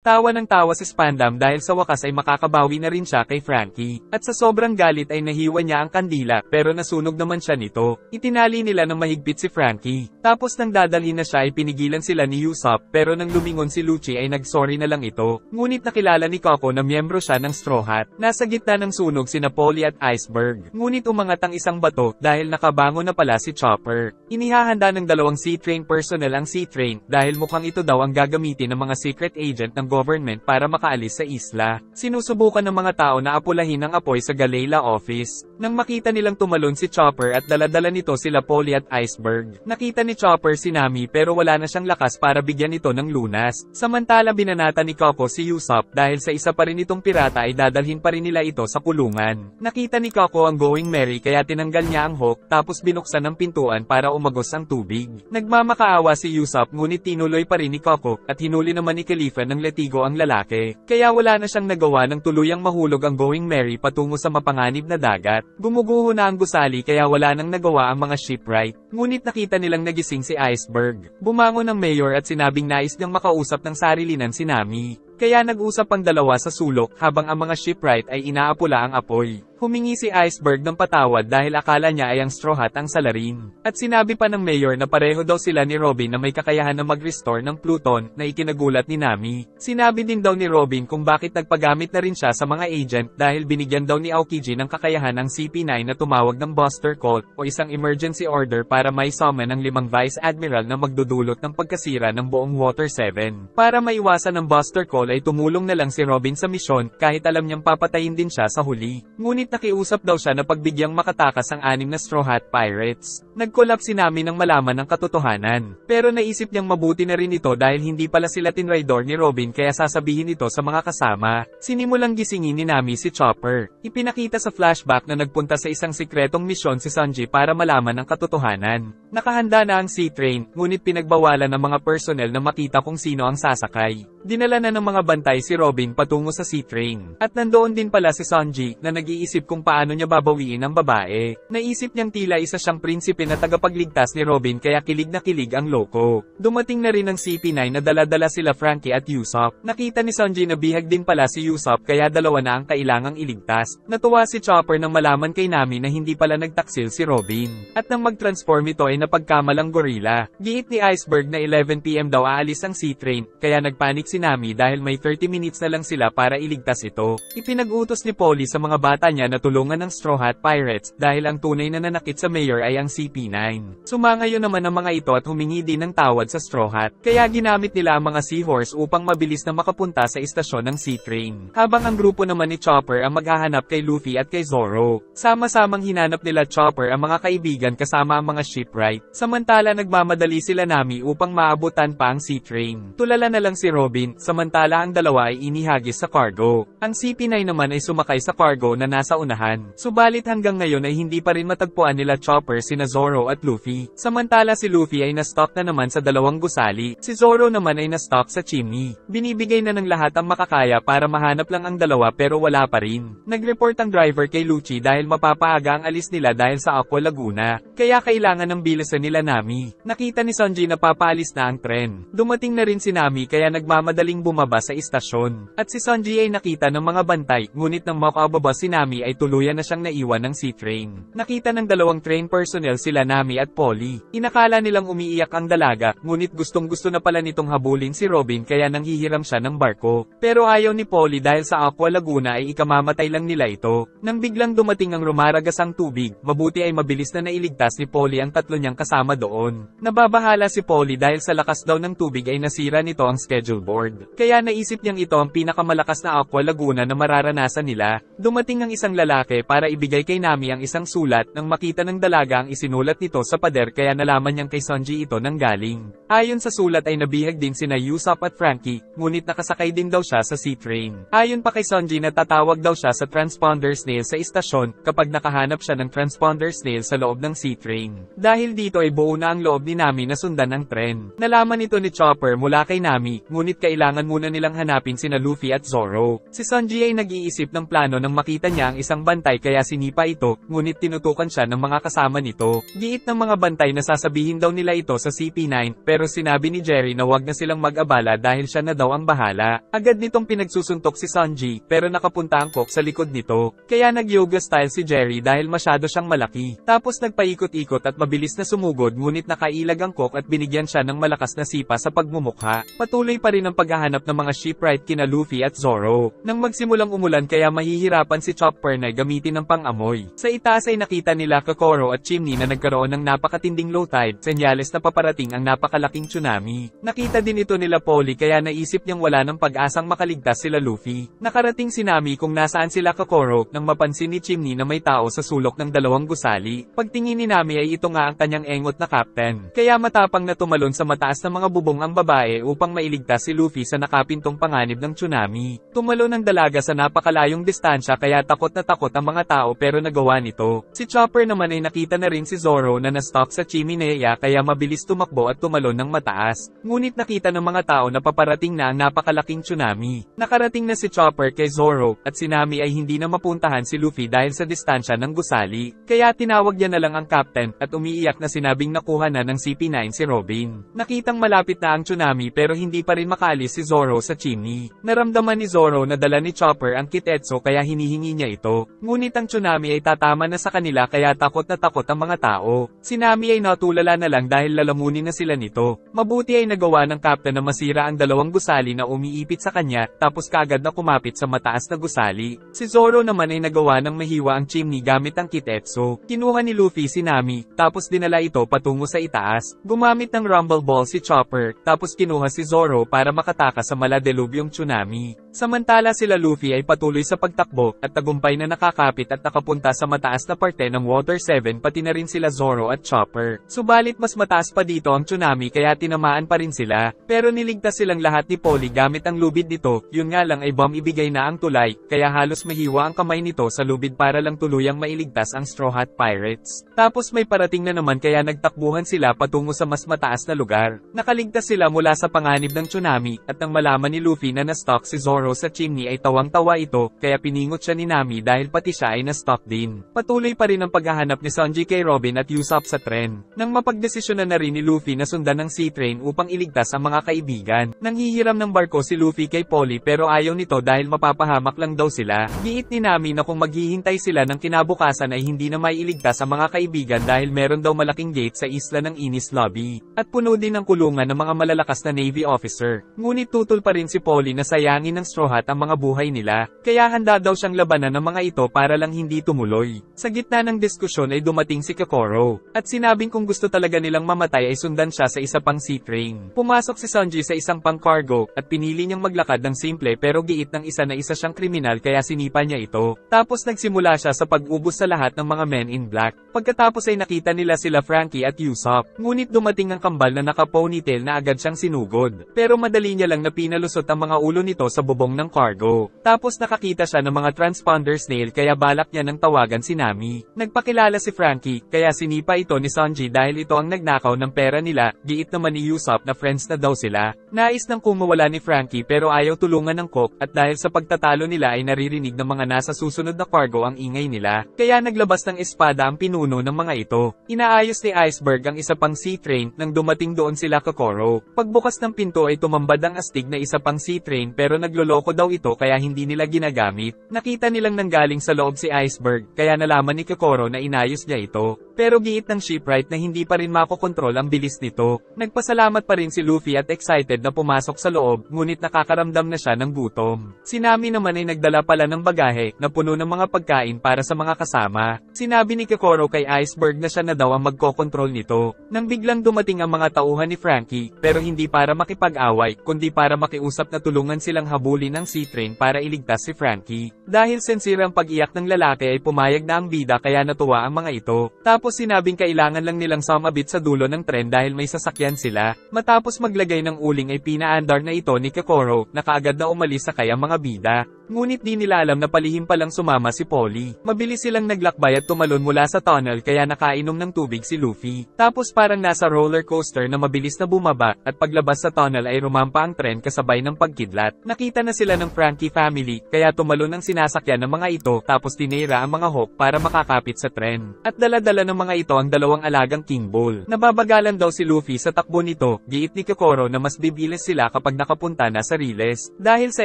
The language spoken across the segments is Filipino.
Tawa ng tawa si Spandam dahil sa wakas ay makakabawi na rin siya kay Frankie. At sa sobrang galit ay nahiwa niya ang kandila pero nasunog naman siya nito. Itinali nila ng mahigpit si Frankie. Tapos nang dadalhin na siya ay pinigilan sila ni Usopp pero nang lumingon si Lucci ay nagsorry na lang ito. Ngunit nakilala ni Coco na miyembro siya ng Straw Hat. Nasa gitna ng sunog sina Polly at Iceberg. Ngunit umangat ang isang bato dahil nakabango na pala si Chopper. Inihahanda ng dalawang Sea-Train personnel ang Sea-Train dahil mukhang ito daw ang gagamitin ng mga secret agent ng government para makaalis sa isla. Sinusubukan ng mga tao na apulahin ang apoy sa Galela office. Nang makita nilang tumalon si Chopper at daladala nito sila Polly at Iceberg. Nakita ni Chopper si Nami pero wala na siyang lakas para bigyan ito ng lunas. Samantala binanata ni Coco si Usopp dahil sa isa pa rin itong pirata ay dadalhin pa rin nila ito sa kulungan. Nakita ni Coco ang Going Merry kaya tinanggal niya ang hook tapos binuksan ang pintuan para umagos ang tubig. Nagmamakaawa si Usopp ngunit tinuloy pa rin ni Coco at hinuli naman ni Khalifa ng letigo ang lalaki. Kaya wala na siyang nagawa ng tuluyang mahulog ang Going Merry patungo sa mapanganib na dagat. Gumuguho na ang gusali kaya wala nang nagawa ang mga shipwright. Ngunit nakita nilang nagising si Iceberg. Bumangon ang mayor at sinabing nais niyang makausap ng sarilinan si Nami. Kaya nag-usap ang dalawa sa sulok habang ang mga shipwright ay inaapula ang apoy. Humingi si Iceberg ng patawad dahil akala niya ay ang Straw Hat ang salarin. At sinabi pa ng mayor na pareho daw sila ni Robin na may kakayahan na mag-restore ng Pluton na ikinagulat ni Nami. Sinabi din daw ni Robin kung bakit nagpagamit na rin siya sa mga agent dahil binigyan daw ni Aokiji ng kakayahan ng CP9 na tumawag ng Buster Call o isang emergency order para may summon ang 5 Vice Admiral na magdudulot ng pagkasira ng buong Water 7. Para maiwasan ng Buster Call ay tumulong na lang si Robin sa misyon kahit alam niyang papatayin din siya sa huli. Ngunit nakiusap daw siya na pagbigyang makatakas ang 6 na Straw Hat Pirates. Nag-collab si Nami nang malaman ng katotohanan. Pero naisip niyang mabuti na rin ito dahil hindi pala sila tinraidor ni Robin kaya sasabihin ito sa mga kasama. Sinimulang gisingin ni Nami si Chopper. Ipinakita sa flashback na nagpunta sa isang sikretong misyon si Sanji para malaman ang katotohanan. Nakahanda na ang Sea-Train, ngunit pinagbawalan ng mga personnel na makita kung sino ang sasakay. Dinala na ng mga bantay si Robin patungo sa Sea-Train. At nandoon din pala si Sanji na nag-iisip kung paano niya babawiin ang babae. Naisip niyang tila isa siyang prinsipe na tagapagligtas ni Robin kaya kilig na kilig ang loko. Dumating na rin ang CP9 na dala-dala sila Frankie at Usopp. Nakita ni Sanji na bihag din pala si Usopp kaya dalawa na ang kailangang iligtas. Natuwa si Chopper nang malaman kay Nami na hindi pala nagtaksil si Robin. At nang mag-transform ito ay napagkamalang gorilla. Giit ni Iceberg na 11 PM daw aalis ang Sea-Train, kaya nagpanik si Nami dahil may 30 minutes na lang sila para iligtas ito. Ipinag-utos ni Polly sa mga bata niya na tulungan ng Straw Hat Pirates dahil ang tunay na nanakit sa mayor ay ang CP9. Sumangayon naman ang mga ito at humingi din ng tawad sa Straw Hat. Kaya ginamit nila ang mga Seahorse upang mabilis na makapunta sa istasyon ng Sea-Train. Habang ang grupo naman ni Chopper ang maghahanap kay Luffy at kay Zoro. Sama-samang hinanap nila Chopper ang mga kaibigan kasama ang mga shipwright. Samantala nagmamadali sila Nami upang maabutan pa ang Sea-Train. Tulala na lang si Robin, samantala ang dalawa ay inihagis sa cargo. Ang CP9 naman ay sumakay sa cargo na nasa unahan. Subalit hanggang ngayon ay hindi pa rin matagpuan nila Chopper sina Zoro at Luffy. Samantala si Luffy ay na-stock na naman sa dalawang gusali. Si Zoro naman ay na-stock sa chimney. Binibigay na ng lahat ang makakaya para mahanap lang ang dalawa pero wala pa rin. Nag-report ang driver kay Lucci dahil mapapaaga ang alis nila dahil sa Aqua Laguna. Kaya kailangan ng bilisan nila Nami. Nakita ni Sanji na papaalis na ang tren. Dumating na rin si Nami kaya nagmamadaling bumaba sa istasyon. At si Sanji ay nakita ng mga bantay, ngunit nang makababa si Nami ay tuluyan na siyang naiwan ng Sea-Train. Nakita ng dalawang train personnel sila Nami at Polly. Inakala nilang umiiyak ang dalaga, ngunit gustong-gusto na pala nitong habulin si Robin kaya nanghihiram siya ng barko. Pero ayaw ni Polly dahil sa Aqua Laguna ay ikamamatay lang nila ito. Nang biglang dumating ang rumaragas ang tubig, mabuti ay mabilis na nailigtas ni Polly ang tatlo niyang kasama doon. Nababahala si Polly dahil sa lakas daw ng tubig ay nasira nito ang schedule board. Kaya naisip niyang ito ang pinakamalakas na Aqua Laguna na mararanasan nila. Dumating ang isang lalaki para ibigay kay Nami ang isang sulat nang makita ng dalaga ang isinulat nito sa pader kaya nalaman niyang kay Sanji ito nanggaling. Ayon sa sulat ay nabihag din sina Usopp at Frankie, ngunit nakasakay din daw siya sa Sea-Train. Ayon pa kay Sanji na tatawag daw siya sa transponder snail sa istasyon kapag nakahanap siya ng transponder snail sa loob ng Sea-Train. Dahil dito ay buo na ang loob ni Nami na sundan ang tren. Nalaman ito ni Chopper mula kay Nami, ngunit kailangan muna nilang hanapin sina Luffy at Zoro. Si Sanji ay nag-iisip ng plano nang makita niya ang isang bantay kaya sinipa ito, ngunit tinutukan siya ng mga kasama nito. Giit ng mga bantay na sasabihin daw nila ito sa CP9, pero sinabi ni Jerry na wag na silang mag-abala dahil siya na daw ang bahala. Agad nitong pinagsusuntok si Sunji, pero nakapunta ang Cook sa likod nito. Kaya nag-yoga style si Jerry dahil masyado siyang malaki. Tapos nagpaikot-ikot at mabilis na sumugod ngunit nakailag ang Cook at binigyan siya ng malakas na sipa sa pagmumukha. Patuloy pa rin ang paghahanap ng mga shipwright kina Luffy at Zoro. Nang magsimulang umulan kaya mahihirapan si Chopper na gamitin ng pang-amoy. Sa itaas ay nakita nila Kokoro at Chimney na nagkaroon ng napakatinding low tide, senyales na paparating ang napakalaking tsunami. Nakita din ito nila Polly kaya naisip niyang wala ng pag-asang makaligtas sila Luffy. Nakarating si Nami kung nasaan sila Kokoro nang mapansin ni Chimney na may tao sa sulok ng dalawang gusali. Pagtingin ni Nami ay ito nga ang kanyang engot na captain. Kaya matapang na tumalon sa mataas na mga bubong ang babae upang mailigtas si Luffy sa nakapintong panganib ng tsunami. Tumalon ang dalaga sa napakalayong distansya kaya takot na takot ang mga tao pero nagawa nito. Si Chopper naman ay nakita na rin si Zoro na na-stuck sa chimenea kaya mabilis tumakbo at tumalon ng mataas. Ngunit nakita ng mga tao na paparating na ang napakalaking tsunami. Nakarating na si Chopper kay Zoro at si Nami ay hindi na mapuntahan si Luffy dahil sa distansya ng gusali. Kaya tinawag niya na lang ang captain at umiiyak na sinabing nakuha na ng CP9 si Robin. Nakitang malapit na ang tsunami pero hindi pa rin makaalis si Zoro sa chimney. Naramdaman ni Zoro na dala ni Chopper ang Kitetsu kaya hinihingi niya ito. Ngunit ang tsunami ay tatama na sa kanila kaya takot na takot ang mga tao. Si Nami ay natulala na lang dahil lalamunin na sila nito. Mabuti ay nagawa ng captain na masira ang dalawang gusali na umiipit sa kanya tapos kaagad na kumapit sa mataas na gusali. Si Zoro naman ay nagawa ng mahiwa ang chimney gamit ang Kitetsu. Kinuha ni Luffy si Nami tapos dinala ito patungo sa itaas. Gumamit ng Rumble Ball si Chopper tapos kinuha si Zoro para makatakas sa maladelubyong tsunami. Samantala sila Luffy ay patuloy sa pagtakbo at tagumpay na nakakapit at nakapunta sa mataas na parte ng Water 7 pati na rin sila Zoro at Chopper. Subalit mas mataas pa dito ang tsunami kaya tinamaan pa rin sila. Pero niligtas silang lahat ni Polly gamit ang lubid nito, yun nga lang ay bomb ibigay na ang tulay, kaya halos mahiwa ang kamay nito sa lubid para lang tuluyang mailigtas ang Straw Hat Pirates. Tapos may parating na naman kaya nagtakbuhan sila patungo sa mas mataas na lugar. Nakaligtas sila mula sa panganib ng tsunami at nang malaman ni Luffy na na-stuck si Zoro sa chimney ay tawang-tawa ito, kaya piningot siya ni Nami dahil pati siya ay na-stuck din. Patuloy pa rin ang paghahanap ni Sanji kay Robin at Usopp sa tren. Nang mapagdesisyonan na rin ni Luffy na sundan ng sea train upang iligtas ang mga kaibigan. Nanghihiram ng barko si Luffy kay Polly pero ayaw nito dahil mapapahamak lang daw sila. Giit ni Nami na kung maghihintay sila ng kinabukasan ay hindi na maiiligtas ang mga kaibigan dahil meron daw malaking gate sa isla ng Enies Lobby. At puno din ang kulungan ng mga malalakas na Navy officer. Ngunit tutol pa rin si Polly na sayangin ng Straw Hat ang mga buhay nila. Kaya handa daw siyang labanan ng mga ito para lang hindi tumuloy. Sa gitna ng diskusyon ay dumating si Kokoro. At sinabing kung gusto talaga nilang mamatay ay sundan siya sa isa pang sea train. Pumasok si Sanji sa isang pang cargo at pinili niyang maglakad ng simple pero giit ng isa na isa siyang kriminal kaya sinipa niya ito. Tapos nagsimula siya sa pag-ubos sa lahat ng mga men in black. Pagkatapos ay nakita nila sila Frankie at Usopp. Ngunit dumating ang kambal na naka-ponytail na agad siyang sinugod. Pero madali niya lang na pinalusot ang mga ulo nito sa bubong ng cargo. Tapos nakakita siya ng mga transponder snail kaya balak niya nang tawagan si Nami. Nagpakilala si Frankie kaya sinipa ito ni Sanji dahil ito ang nagnakaw ng pera nila. Giit naman ni Usopp na friends na daw sila. Nais nang kumawala ni Frankie pero ayaw tulungan ng Cook at dahil sa pagtatalo nila ay naririnig ng mga nasa susunod na cargo ang ingay nila. Kaya naglabas ng espada ang pinuno ng mga ito. Inaayos ni Iceberg ang isa pang sea train nang dumating doon sila Kokoro. Pagbukas ng pinto ay tumambad ang astig na isa pang sea train pero nagloloko daw ito kaya hindi nila ginagamit. Nakita nilang nanggaling sa loob si Iceberg kaya nalaman ni Kokoro na inayos niya ito. Pero giit ng shipwright na hindi pa rin makokontrol ang bilis nito. Nagpasalamat pa rin si Luffy at excited na pumasok sa loob, ngunit nakakaramdam na siya ng gutom. Si Nami naman ay nagdala pala ng bagahe na puno ng mga pagkain para sa mga kasama. Sinabi ni Kokoro kay Iceberg na siya na daw ang magkokontrol nito. Nang biglang dumating ang mga tauhan ni Frankie, pero hindi para makipag-away, kundi para makiusap na tulungan silang habulin ng sea train para iligtas si Frankie. Dahil sincere ang pag-iyak ng lalaki ay pumayag na ang bida kaya natuwa ang mga ito. Tapos sinabing kailangan lang nilang sumabit sa dulo ng tren dahil may sasakyan sila. Matapos maglagay ng uling ay pinaandar na ito ni Kokoro na kaagad na umalis sa kaya mga bida. Ngunit di nila alam na palihim palang sumama si Polly. Mabilis silang naglakbay at tumalon mula sa tunnel kaya nakainom ng tubig si Luffy. Tapos parang nasa roller coaster na mabilis na bumaba, at paglabas sa tunnel ay rumampa ang tren kasabay ng pagkidlat. Nakita na sila ng Frankie family, kaya tumalon ang sinasakyan ng mga ito tapos tinira ang mga Hawk para makakapit sa tren. At dala-dala ng mga ito ang dalawang alagang King Bull. Nababagalan daw si Luffy sa takbo nito, giit ni Kokoro na mas bibilis sila kapag nakapunta na sa Riles. Dahil sa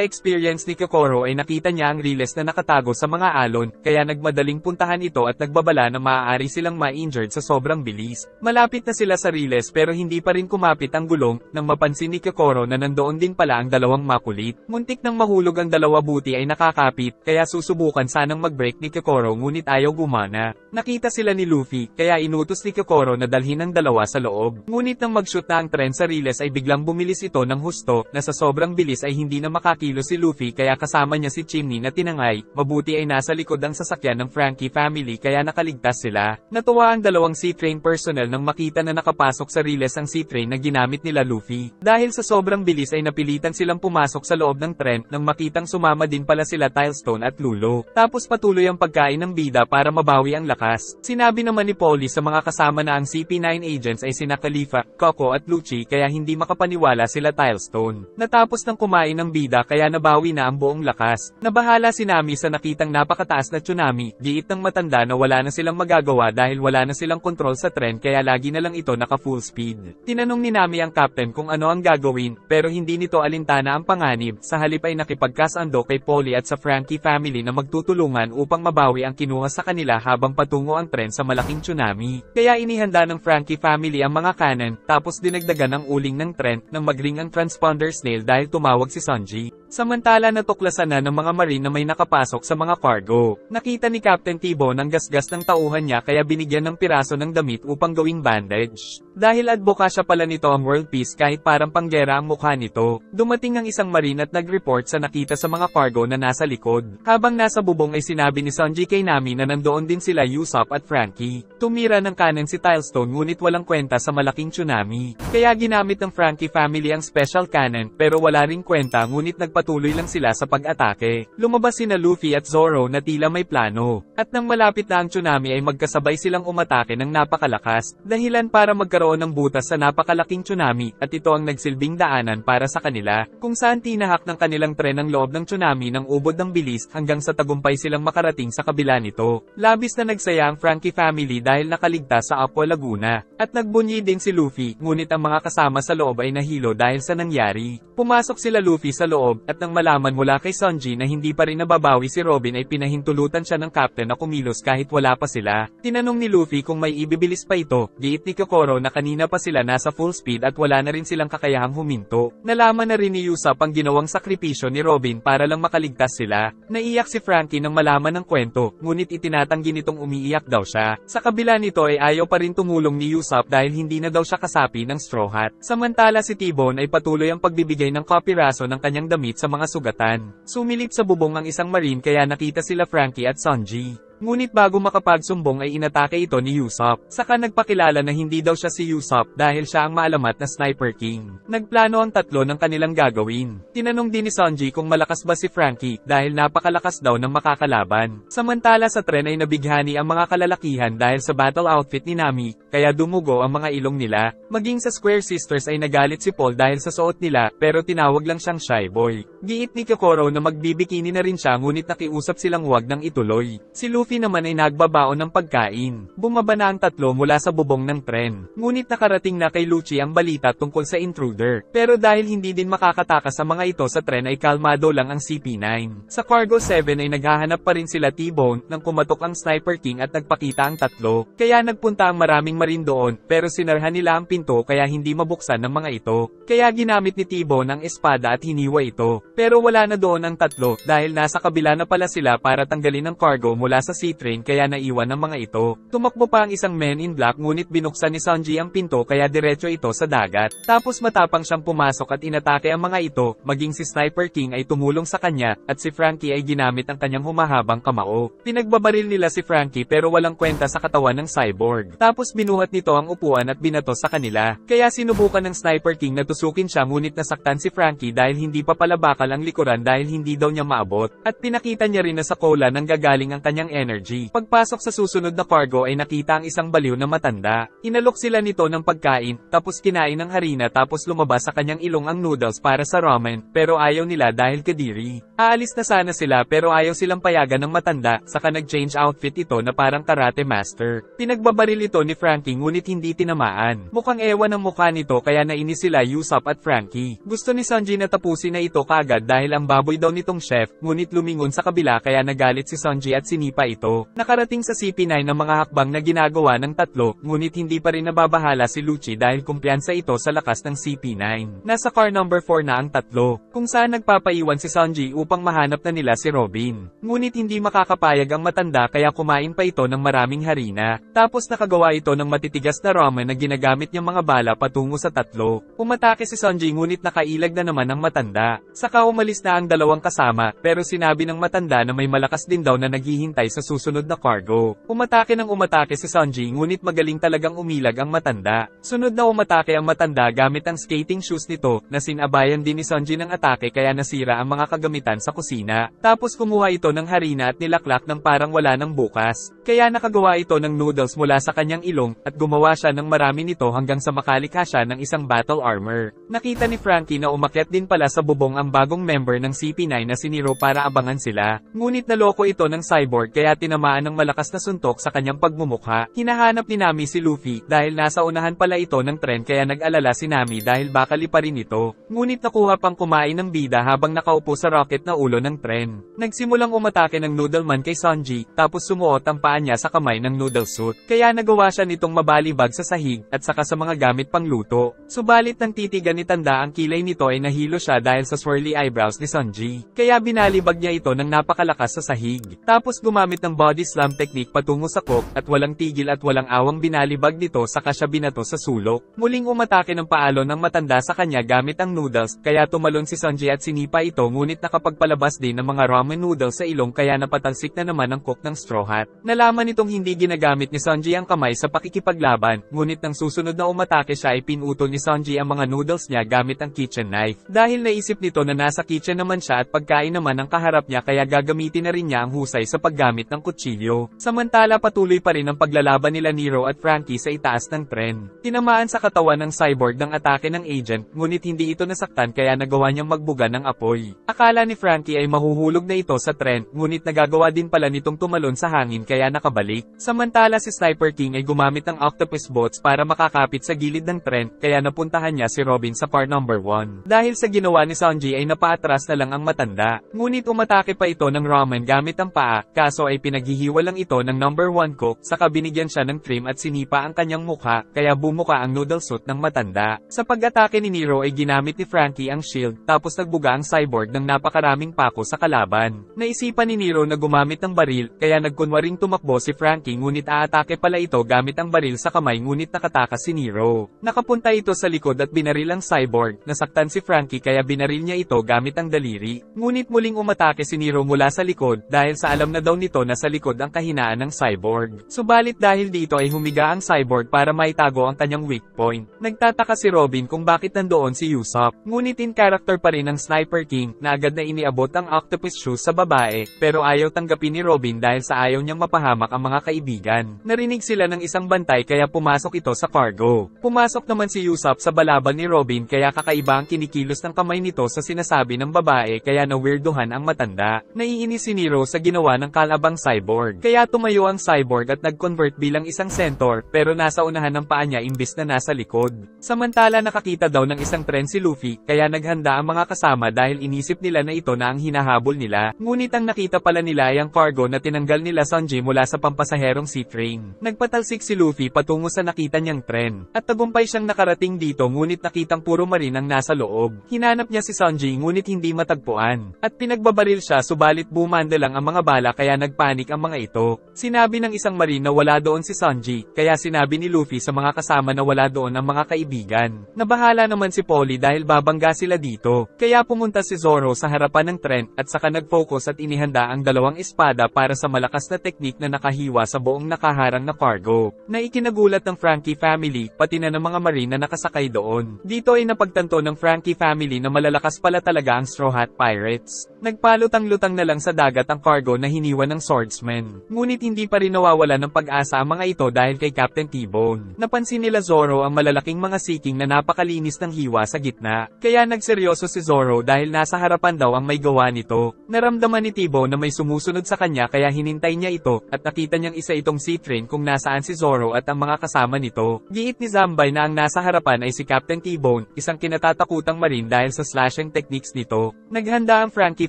experience ni Kokoro ay nakita niya ang Riles na nakatago sa mga alon, kaya nagmadaling puntahan ito at nagbabala na maaari silang ma-injured sa sobrang bilis. Malapit na sila sa Riles pero hindi pa rin kumapit ang gulong, nang mapansin ni Kokoro na nandoon din pala ang dalawang makulit. Muntik nang mahulog ang dalawa, buti ay nakakapit, kaya susubukan sanang mag-break ni Kokoro ngunit ayaw gumana. Nakita sila ni Luffy, kaya inutos ni Kokoro na dalhin ang dalawa sa loob. Ngunit nang mag-shoot na ang tren sa Riles ay biglang bumilis ito ng husto, na sa sobrang bilis ay hindi na makakilo si Luffy kaya kasama niya si Chimney na tinangay. Mabuti ay nasa likod ang sasakyan ng Frankie family kaya nakaligtas sila. Natuwa ang dalawang Sea Train personnel nang makita na nakapasok sa Riles ang Sea Train na ginamit nila Luffy. Dahil sa sobrang bilis ay napilitan silang pumasok sa loob ng tren nang makitang sumama din pala sila Tilestone at Lulo. Tapos patuloy ang pagkain ng bida para mabawi ang lakas. Sinabi naman ni Polly sa mga kasama na ang CP9 agents ay sina Khalifa, Coco at Lucci kaya hindi makapaniwala sila Tilestone. Natapos ng kumain ng bida kaya nabawi na ang buong lakas. Nabahala si Nami sa nakitang napakataas na tsunami, giit ng matanda na wala na silang magagawa dahil wala na silang kontrol sa tren kaya lagi na lang ito naka full speed. Tinanong ni Nami ang captain kung ano ang gagawin, pero hindi nito alintana ang panganib, sa halip ay nakipagkasando kay Polly at sa Frankie family na magtutulungan upang mabawi ang kinuha sa kanila habang patungo ang tren sa malaking tsunami. Kaya inihanda ng Frankie family ang mga cannon, tapos dinagdagan ang uling ng tren nang magring ang transponder snail dahil tumawag si Sanji. Samantala natuklasan na ng mga marine na may nakapasok sa mga cargo. Nakita ni Captain T-Bone ang gasgas ng tauhan niya kaya binigyan ng piraso ng damit upang gawing bandage. Dahil advokasya pala nito ang world peace kahit parang panggera ang mukha nito. Dumating ang isang marine at nag-report sa nakita sa mga cargo na nasa likod. Habang nasa bubong ay sinabi ni Sanji kay Nami na nandoon din sila Usopp at Frankie. Tumira ng cannon si Tilestone ngunit walang kwenta sa malaking tsunami. Kaya ginamit ng Frankie family ang special cannon pero wala ring kwenta ngunit nagpatuloy lang sila sa pag-atake. Lumabas sina Luffy at Zoro na tila may plano. At nang malapit na ang tsunami ay magkasabay silang umatake ng napakalakas, dahilan para magkaroon ng butas sa napakalaking tsunami, at ito ang nagsilbing daanan para sa kanila, kung saan tinahak ng kanilang tren ang loob ng tsunami ng ubod ng bilis hanggang sa tagumpay silang makarating sa kabila nito. Labis na nagsaya ang Frankie family dahil nakaligtas sa Aqua Laguna, at nagbunyi din si Luffy, ngunit ang mga kasama sa loob ay nahilo dahil sa nangyari. Pumasok sila Luffy sa loob, at nang malaman mula kay Sanji na hindi pa rin nababawi si Robin ay pinahintulutan siya ng captain na kumilos kahit wala pa sila. Tinanong ni Luffy kung may ibibilis pa ito, giit ni Kokoro na kanina pa sila nasa full speed at wala na rin silang kakayahang huminto. Nalaman na rin ni Usopp ang ginawang sakripisyo ni Robin para lang makaligtas sila. Naiyak si Frankie nang malaman ng kwento, ngunit itinatanggi nitong umiiyak daw siya. Sa kabila nito ay ayaw pa rin tumulong ni Usopp dahil hindi na daw siya kasapi ng Straw Hat. Samantala si T-Bone ay patuloy ang pagbibigay ng kopiraso ng kanyang damit sa mga sugatan. Sumilip sa bubong ang isang marine kaya nakita sila Frankie at Sanji. Ngunit bago makapagsumbong ay inatake ito ni Usopp. Saka nagpakilala na hindi daw siya si Usopp dahil siya ang maalamat na Sniper King. Nagplano ang tatlo ng kanilang gagawin. Tinanong din ni Sanji kung malakas ba si Frankie dahil napakalakas daw ng makakalaban. Samantala sa tren ay nabighani ang mga kalalakihan dahil sa battle outfit ni Nami, kaya dumugo ang mga ilong nila. Maging sa Square Sisters ay nagalit si Paul dahil sa suot nila pero tinawag lang siyang shy boy. Giit ni Kokoro na magbibikini na rin siya ngunit nakiusap silang huwag nang ituloy. Si Luffy naman ay nagbabaon ng pagkain. Bumaba na ang tatlo mula sa bubong ng tren. Ngunit nakarating na kay Lucci ang balita tungkol sa intruder. Pero dahil hindi din makakatakas sa mga ito sa tren ay kalmado lang ang CP9. Sa Cargo 7 ay naghahanap pa rin sila T-Bone nang kumatok ang Sniper King at nagpakita ang tatlo. Kaya nagpunta ang maraming marine doon pero sinarhan nila ang pinto kaya hindi mabuksan ng mga ito. Kaya ginamit ni T-Bone ang espada at hiniwa ito. Pero wala na doon ang tatlo dahil nasa kabila na pala sila para tanggalin ang cargo mula sa sa sea train kaya naiwan ang mga ito. Tumakbo pa ang isang men in black ngunit binuksan ni Sanji ang pinto kaya diretso ito sa dagat. Tapos matapang siyang pumasok at inatake ang mga ito, maging si Sniper King ay tumulong sa kanya, at si Franky ay ginamit ang kanyang humahabang kamao. Pinagbabaril nila si Franky pero walang kwenta sa katawan ng cyborg. Tapos binuhat nito ang upuan at binato sa kanila. Kaya sinubukan ng Sniper King na tusukin siya ngunit nasaktan si Franky dahil hindi pa pala bakal ang likuran dahil hindi daw niya maabot. At pinakita niya rin na sa cola nang gagaling ang kanyang energy. Pagpasok sa susunod na cargo ay nakita ang isang baliw na matanda. Inalok sila nito ng pagkain, tapos kinain ng harina tapos lumabas sa kanyang ilong ang noodles para sa ramen, pero ayaw nila dahil kadiri. Aalis na sana sila pero ayaw silang payagan ng matanda, saka nag-change outfit ito na parang karate master. Pinagbabaril ito ni Franky ngunit hindi tinamaan. Mukhang ewan ang mukha nito kaya nainis sila Usopp at Franky. Gusto ni Sanji na tapusin na ito kaagad dahil ang baboy daw nitong chef, ngunit lumingon sa kabila kaya nagalit si Sanji at sinipa ito. Nakarating sa CP9 ang mga hakbang na ginagawa ng tatlo, ngunit hindi pa rin nababahala si Lucci dahil kumpiyansa ito sa lakas ng CP9. Nasa car number 4 na ang tatlo, kung saan nagpapaiwan si Sanji upang mahanap na nila si Robin. Ngunit hindi makakapayag ang matanda kaya kumain pa ito ng maraming harina. Tapos nakagawa ito ng matitigas na ramen na ginagamit niyang mga bala patungo sa tatlo. Umatake si Sanji ngunit nakailag na naman ang matanda. Saka umalis na ang dalawang kasama, pero sinabi ng matanda na may malakas din daw na naghihintay sa susunod na cargo. Umatake ng umatake si Sanji ngunit magaling talagang umilag ang matanda. Sunod na umatake ang matanda gamit ang skating shoes nito, na sinabayan din ni Sanji ng atake kaya nasira ang mga kagamitan sa kusina. Tapos kumuha ito ng harina at nilaklak ng parang wala ng bukas. Kaya nakagawa ito ng noodles mula sa kanyang ilong, at gumawa siya ng marami nito hanggang sa makalikha siya ng isang battle armor. Nakita ni Franky na umakyat din pala sa bubong ang bagong member ng CP9 na si Nero para abangan sila. Ngunit naloko ito ng cyborg kaya tinamaan ng malakas na suntok sa kanyang pagmumukha. Hinahanap ni Nami si Luffy dahil nasa unahan pala ito ng tren kaya nag-alala si Nami dahil baka liparin ito. Ngunit nakuha pang kumain ng bida habang nakaupo sa rocket na ulo ng tren. Nagsimulang umatake ng Noodleman kay Sanji, tapos sumuot ang paa niya sa kamay ng noodle suit. Kaya nagawa siya nitong mabalibag sa sahig at saka sa mga gamit pang luto. Subalit nang titigan ni Tanda ang kilay nito ay nahilo siya dahil sa swirly eyebrows ni Sanji. Kaya binalibag niya ito ng napakalakas sa sahig. Tapos gumamit ng body slam technique patungo sa cook, at walang tigil at walang awang binalibag nito saka siya binato sa sulok. Muling umatake ng paalo ng matanda sa kanya gamit ang noodles, kaya tumalon si Sanji at sinipa ito ngunit nakapagpalabas din ng mga ramen noodles sa ilong kaya napatalsik na naman ang cook ng straw hat. Nalaman nitong hindi ginagamit ni Sanji ang kamay sa pakikipaglaban, ngunit nang susunod na umatake siya ay pinutol ni Sanji ang mga noodles niya gamit ang kitchen knife. Dahil naisip nito na nasa kitchen naman siya at pagkain naman ang kaharap niya kaya gagamitin na rin niya ang husay sa paggamit ng kutsilyo. Samantala patuloy pa rin ang paglalaban nila Nero at Franky sa itaas ng tren. Tinamaan sa katawan ng cyborg ng atake ng agent, ngunit hindi ito nasaktan kaya nagawa niyang magbuga ng apoy. Akala ni Franky ay mahuhulog na ito sa tren, ngunit nagagawa din pala nitong tumalon sa hangin kaya nakabalik. Samantala si Sniper King ay gumamit ng octopus boats para makakapit sa gilid ng tren, kaya napuntahan niya si Robin sa car number 1. Dahil sa ginawa ni Sanji ay napaatras na lang ang matanda. Ngunit umatake pa ito ng ramen gamit ang paa, kaso ay pinaghihiwa lang ito ng number 1 cook, saka binigyan siya ng trim at sinipa ang kanyang mukha, kaya bumuka ang noodle suit ng matanda. Sa pag-atake ni Nero ay ginamit ni Franky ang shield, tapos nagbuga ang cyborg ng napakaraming pako sa kalaban. Naisipan ni Nero na gumamit ng baril, kaya nagkunwaring tumakbo si Franky ngunit aatake pala ito gamit ang baril sa kamay ngunit nakatakas si Nero. Nakapunta ito sa likod at binaril ang cyborg, nasaktan si Franky kaya binaril niya ito gamit ang daliri. Ngunit muling umatake si Nero mula sa likod dahil sa alam na daw nito na sa likod ang kahinaan ng cyborg. Subalit dahil dito ay humiga ang cyborg para maitago ang kanyang weak point. Nagtataka si Robin kung bakit nandoon si Usopp. Ngunit in character pa rin ng Sniper King na agad na iniabot ang octopus shoes sa babae, pero ayaw tanggapin ni Robin dahil sa ayaw niyang mapahamak ang mga kaibigan. Narinig sila ng isang bantay kaya pumasok ito sa cargo. Pumasok naman si Usopp sa balaban ni Robin kaya kakaiba ang kinikilos ng kamay nito sa sinasabi ng babae kaya na-weirduhan ang matanda. Naiinis si Nero sa ginawa ng kalabang cyborg. Kaya tumayo ang cyborg at nag-convert bilang isang centaur, pero nasa unahan ng paa niya imbis na nasa likod. Samantala nakakita daw ng isang tren si Luffy, kaya naghanda ang mga kasama dahil inisip nila na ito na ang hinahabol nila. Ngunit ang nakita pala nila ay ang cargo na tinanggal nila Sanji mula mula sa pampasaherong sea train. Nagpatalsik si Luffy patungo sa nakita niyang tren, at tagumpay siyang nakarating dito ngunit nakitang puro marine ang nasa loob. Hinanap niya si Sanji ngunit hindi matagpuan, at pinagbabaril siya subalit bumanda lang ang mga bala kaya nagpanik ang mga ito. Sinabi ng isang marine na wala doon si Sanji, kaya sinabi ni Luffy sa mga kasama na wala doon ang mga kaibigan. Nabahala naman si Polly dahil babangga sila dito, kaya pumunta si Zoro sa harapan ng tren at saka nag-focus at inihanda ang dalawang espada para sa malakas na teknik na nakahiwa sa buong nakaharang na cargo, na ikinagulat ng Franky family, pati na ng mga marine na nakasakay doon. Dito ay napagtanto ng Franky family na malalakas pala talaga ang Straw Hat Pirates. Nagpalutang-lutang na lang sa dagat ang cargo na hiniwa ng swordsman. Ngunit hindi pa rin nawawala ng pag-asa ang mga ito dahil kay Captain T-Bone. Napansin nila Zoro ang malalaking mga siking na napakalinis ng hiwa sa gitna, kaya nagseryoso si Zoro dahil nasa harapan daw ang may gawa nito. Naramdaman ni T-Bone na may sumusunod sa kanya kaya hinintay niya ito, at nakita niyang isa itong sea train kung nasaan si Zoro at ang mga kasama nito. Giit ni Zambay na ang nasa harapan ay si Captain T-Bone, isang kinatatakutang marine dahil sa slashing techniques nito. Naghanda ang Franky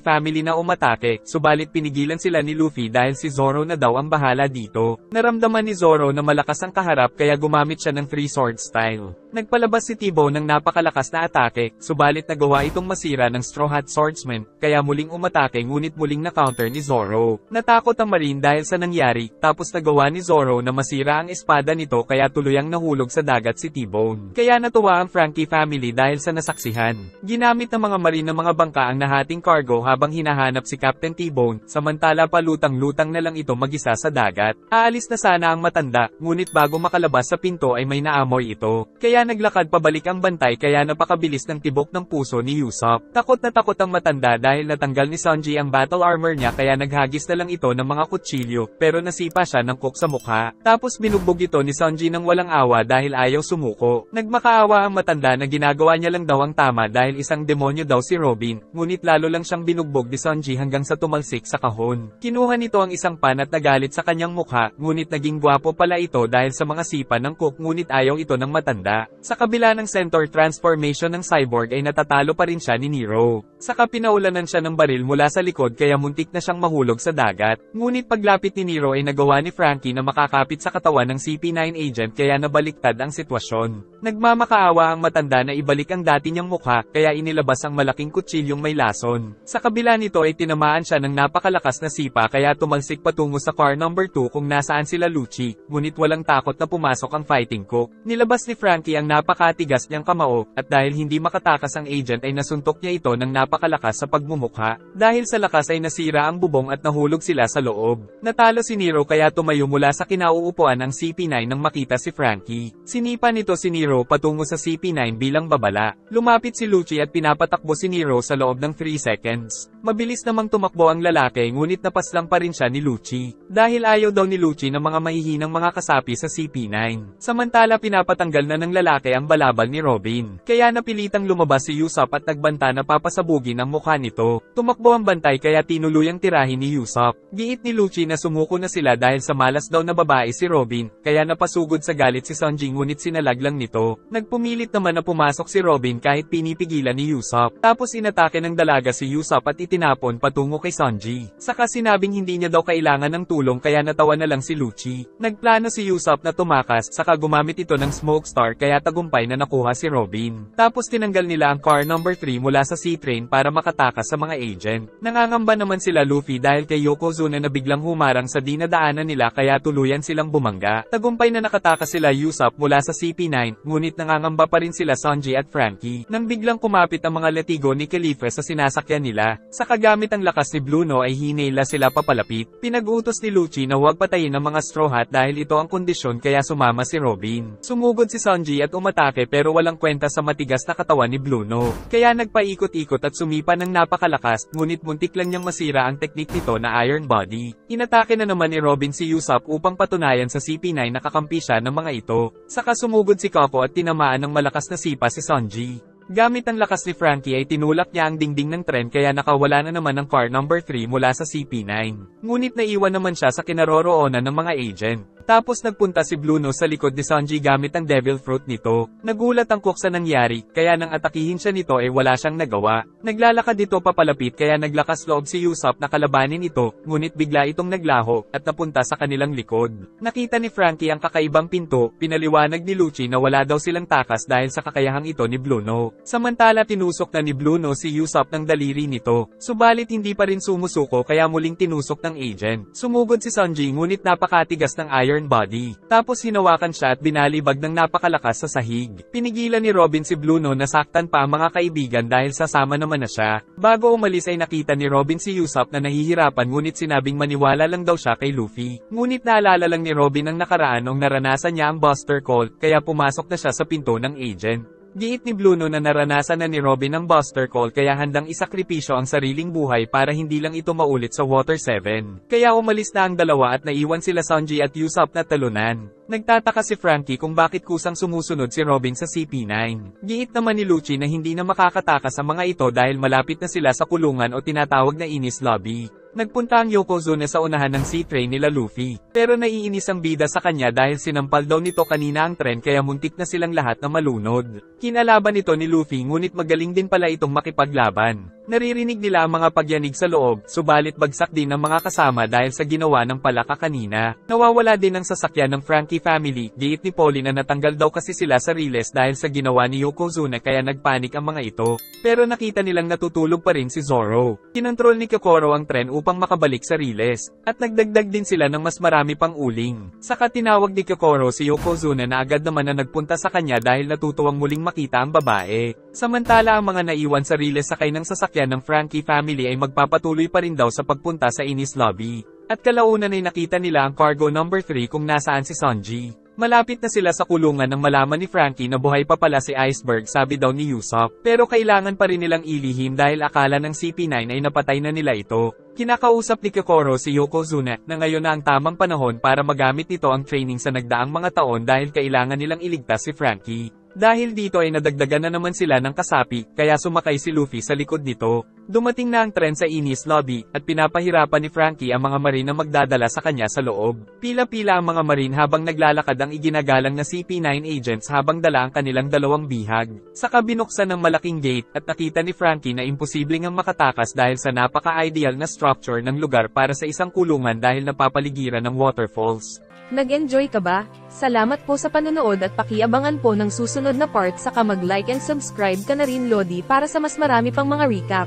family na umatake, subalit pinigilan sila ni Luffy dahil si Zoro na daw ang bahala dito. Naramdaman ni Zoro na malakas ang kaharap kaya gumamit siya ng three sword style. Nagpalabas si T-Bone ng napakalakas na atake, subalit nagawa itong masira ng Straw Hat Swordsman, kaya muling umatake ngunit muling na-counter ni Zoro. Natakot ang marine dahil sa nangyari, tapos nagawa ni Zoro na masira ang espada nito kaya tuluyang nahulog sa dagat si T-Bone. Kaya natuwa ang Franky family dahil sa nasaksihan. Ginamit ng mga marine ng mga bangka ang nahating cargo habang hinahanap si Captain T-Bone, samantala palutang-lutang na lang ito mag-isa sa dagat. Aalis na sana ang matanda, ngunit bago makalabas sa pinto ay may naamoy ito. Kaya naglakad pabalik ang bantay kaya napakabilis ng tibok ng puso ni Usopp. Takot na takot ang matanda dahil natanggal ni Sanji ang battle armor niya kaya naghagis na lang ito ng mga kutsilyo, pero nasipa siya ng cook sa mukha. Tapos binugbog ito ni Sanji ng walang awa dahil ayaw sumuko. Nagmakaawa ang matanda na ginagawa niya lang daw ang tama dahil isang demonyo daw si Robin, ngunit lalo lang siyang binugbog ni Sanji hanggang sa tumalsik sa kahon. Kinuha nito ang isang pan at nagalit sa kanyang mukha, ngunit naging gwapo pala ito dahil sa mga sipa ng cook ngunit ayaw ito ng matanda. Sa kabila ng centaur transformation ng cyborg ay natatalo pa rin siya ni Nero. Saka pinaulanan siya ng baril mula sa likod kaya muntik na siyang mahulog sa dagat. Ngunit paglapit ni Nero ay nagawa ni Franky na makakapit sa katawan ng CP9 agent kaya nabaliktad ang sitwasyon. Nagmamakaawa ang matanda na ibalik ang dati niyang mukha kaya inilabas ang malaking kutsilyong may lason. Sa kabila nito ay tinamaan siya ng napakalakas na sipa kaya tumalsik patungo sa car number 2 kung nasaan sila Lucci, ngunit walang takot na pumasok ang fighting cook. Nilabas ni Franky ang napakatigas niyang kamao, at dahil hindi makatakas ang agent ay nasuntok niya ito ng napakalakas sa pagmumukha. Dahil sa lakas ay nasira ang bubong at nahulog sila sa loob. Natalo si Nero kaya tumayo mula sa kinauupuan ang CP9 nang makita si Franky. Sinipa nito si Nero patungo sa CP9 bilang babala. Lumapit si Lucci at pinapatakbo si Nero sa loob ng 3 seconds. Mabilis namang tumakbo ang lalaki ngunit napaslang pa rin siya ni Lucci. Dahil ayaw daw ni Lucci ng mga mahihinang mga kasapi sa CP9. Samantala pinapatanggal na ng lalaki ang balabal ni Robin. Kaya napilitang lumabas si Usopp at nagbanta na papasabugin ang mukha nito. Tumakbo ang bantay kaya tinuluyang tirahin ni Usopp. Giit ni Lucci na sumuko na sila dahil sa malas daw na babae si Robin, kaya napasugod sa galit si Sanji ngunit sinalag lang nito. Nagpumilit naman na pumasok si Robin kahit pinipigilan ni Usopp. Tapos inatake ng dalaga si Usopp at itinapon patungo kay Sanji. Saka sinabing hindi niya daw kailangan ng tulong kaya natawa na lang si Lucci. Nagplano si Usopp na tumakas, saka gumamit ito ng smoke star kaya tagumpay na nakuha si Robin. Tapos tinanggal nila ang car number 3 mula sa sea train para makatakas sa mga agent. Nangangamba naman sila Luffy dahil kay Yokozuna na biglang humarang sa dinadaanan nila kaya tuluyan silang bumangga. Tagumpay na nakatakas sila Usopp mula sa CP9, ngunit nangangamba pa rin sila Sanji at Franky. Nang biglang kumapit ang mga latigo ni Kalife sa sinasakyan nila, sa kagamit ang lakas ni Bluno ay hinela sila papalapit. Pinag-utos ni Lucci na huwag patayin ang mga Straw Hat dahil ito ang kondisyon kaya sumama si Robin. Sumugod si Sanji at umatake pero walang kwenta sa matigas na katawan ni Bluno. Kaya nagpaikot-ikot at sumipa ng napakalakas, ngunit muntik lang niyang masira ang teknik nito na Iron Body. Inatake na naman ni Robin si Usopp upang patunayan sa CP9 na kakampi siya ng mga ito. Saka sumugod si Coco at tinamaan ng malakas na sipa si Sanji. Gamit ang lakas ni Franky ay tinulak niya ang dingding ng tren kaya nakawala na naman ang car number 3 mula sa CP9. Ngunit naiwan naman siya sa kinaroroonan ng mga agent. Tapos nagpunta si Bluno sa likod ni Sanji gamit ang devil fruit nito. Nagulat ang Cook sa nangyari, kaya nang atakihin siya nito ay wala siyang nagawa. Naglalakad ito papalapit kaya naglakas loob si Usopp na kalabanin ito, ngunit bigla itong naglaho, at napunta sa kanilang likod. Nakita ni Franky ang kakaibang pinto, pinaliwanag ni Lucci na wala daw silang takas dahil sa kakayahang ito ni Bluno. Samantala tinusok na ni Bluno si Usopp ng daliri nito. Subalit hindi pa rin sumusuko kaya muling tinusok ng agent. Sumugod si Sanji ngunit napakatigas ng iron body. Tapos hinawakan siya at binalibag ng napakalakas sa sahig. Pinigilan ni Robin si Bluno na saktan pa ang mga kaibigan dahil sasama naman na siya. Bago umalis ay nakita ni Robin si Usopp na nahihirapan ngunit sinabing maniwala lang daw siya kay Luffy. Ngunit naalala lang ni Robin ang nakaraan nung naranasan niya ang Buster Call, kaya pumasok na siya sa pinto ng agent. Giit ni Bluno na naranasan na ni Robin ang Buster Call kaya handang isakripisyo ang sariling buhay para hindi lang ito maulit sa Water 7. Kaya umalis na ang dalawa at naiwan sila Sanji at Usopp na talunan. Nagtataka si Franky kung bakit kusang sumusunod si Robin sa CP9. Giit naman ni Lucci na hindi na makakatakas sa mga ito dahil malapit na sila sa kulungan o tinatawag na Enies Lobby. Nagpunta ang Yokozuna sa unahan ng sea train nila Luffy. Pero naiinis ang bida sa kanya dahil sinampal daw nito kanina ang tren kaya muntik na silang lahat na malunod. Kinalaban ito ni Luffy ngunit magaling din pala itong makipaglaban. Naririnig nila ang mga pagyanig sa loob, subalit bagsak din ang mga kasama dahil sa ginawa ng palaka kanina. Nawawala din ang sasakyan ng Franky family, giit ni Polly na natanggal daw kasi sila sa Riles dahil sa ginawa ni Yokozuna kaya nagpanik ang mga ito. Pero nakita nilang natutulog pa rin si Zoro. Kinontrol ni Kokoro ang tren upang makabalik sa Riles, at nagdagdag din sila ng mas marami pang uling. Saka tinawag ni Kokoro si Yokozuna na agad naman na nagpunta sa kanya dahil natutuwang muling makita ang babae. Samantala ang mga naiwan sa Riles sakay ng sasakyan ng Franky family ay magpapatuloy pa rin daw sa pagpunta sa Enies Lobby. At kalaunan ay nakita nila ang cargo number 3 kung nasaan si Sanji. Malapit na sila sa kulungan nang malaman ni Franky na buhay pa pala si Iceberg, sabi daw ni Usopp. Pero kailangan pa rin nilang ilihim dahil akala ng CP9 ay napatay na nila ito. Kinakausap ni Kokoro si Yokozuna na ngayon na ang tamang panahon para magamit nito ang training sa nagdaang mga taon dahil kailangan nilang iligtas si Franky. Dahil dito ay nadagdagan na naman sila ng kasapi, kaya sumakay si Luffy sa likod nito. Dumating na ang tren sa Enies Lobby, at pinapahirapan ni Franky ang mga marine na magdadala sa kanya sa loob. Pila-pila ang mga marine habang naglalakad ang iginagalang na CP9 agents habang dala ang kanilang dalawang bihag. Saka binuksan ng malaking gate, at nakita ni Franky na imposibleng ang makatakas dahil sa napaka-ideal na structure ng lugar para sa isang kulungan dahil napapaligiran ng waterfalls. Nag-enjoy ka ba? Salamat po sa panonood at pakiabangan po ng susunod na part, saka mag-like and subscribe ka na rin Lodi para sa mas marami pang mga recap.